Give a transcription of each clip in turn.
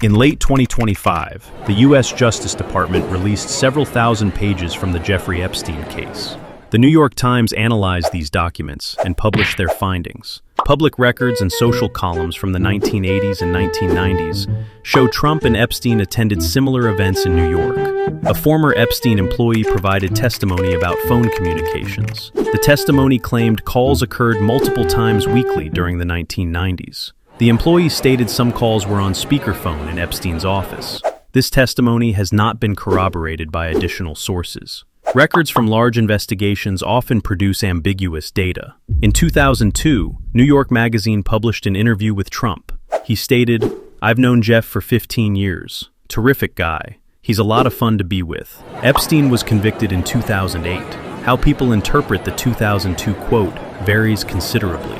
In late 2025, the U.S. Justice Department released several thousand pages from the Jeffrey Epstein case. The New York Times analyzed these documents and published their findings. Public records and social columns from the 1980s and 1990s show Trump and Epstein attended similar events in New York. A former Epstein employee provided testimony about phone communications. The testimony claimed calls occurred multiple times weekly during the 1990s. The employee stated some calls were on speakerphone in Epstein's office. This testimony has not been corroborated by additional sources. Records from large investigations often produce ambiguous data. In 2002, New York Magazine published an interview with Trump. He stated, "I've known Jeff for 15 years. Terrific guy. He's a lot of fun to be with." Epstein was convicted in 2008. How people interpret the 2002 quote varies considerably.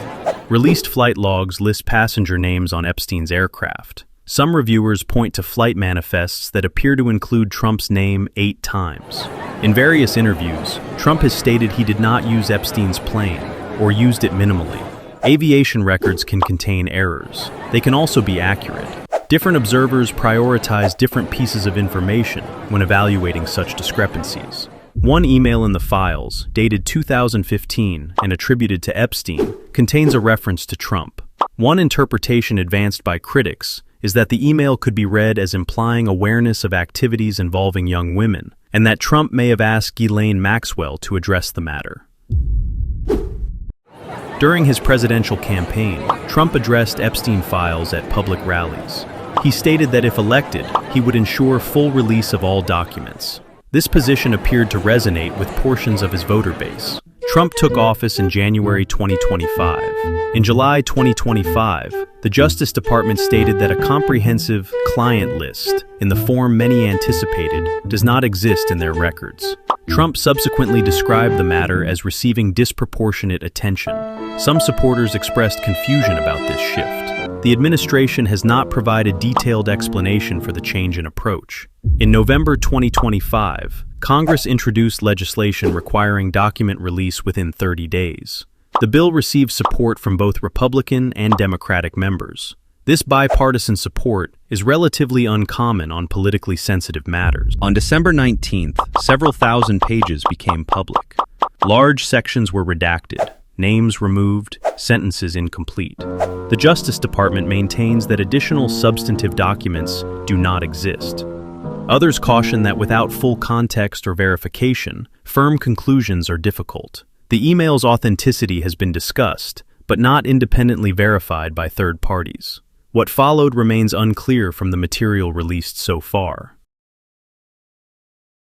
Released flight logs list passenger names on Epstein's aircraft. Some reviewers point to flight manifests that appear to include Trump's name 8 times. In various interviews, Trump has stated he did not use Epstein's plane, or used it minimally. Aviation records can contain errors. They can also be accurate. Different observers prioritize different pieces of information when evaluating such discrepancies. One email in the files, dated 2015 and attributed to Epstein, contains a reference to Trump. One interpretation advanced by critics is that the email could be read as implying awareness of activities involving young women, and that Trump may have asked Ghislaine Maxwell to address the matter. During his presidential campaign, Trump addressed Epstein files at public rallies. He stated that if elected, he would ensure full release of all documents. This position appeared to resonate with portions of his voter base. Trump took office in January 2025. In July 2025, the Justice Department stated that a comprehensive client list, in the form many anticipated, does not exist in their records. Trump subsequently described the matter as receiving disproportionate attention. Some supporters expressed confusion about this shift. The administration has not provided detailed explanation for the change in approach. In November 2025, Congress introduced legislation requiring document release within 30 days. The bill received support from both Republican and Democratic members. This bipartisan support is relatively uncommon on politically sensitive matters. On December 19th, several thousand pages became public. Large sections were redacted, names removed, sentences incomplete. The Justice Department maintains that additional substantive documents do not exist. Others caution that without full context or verification, firm conclusions are difficult. The email's authenticity has been discussed, but not independently verified by third parties. What followed remains unclear from the material released so far.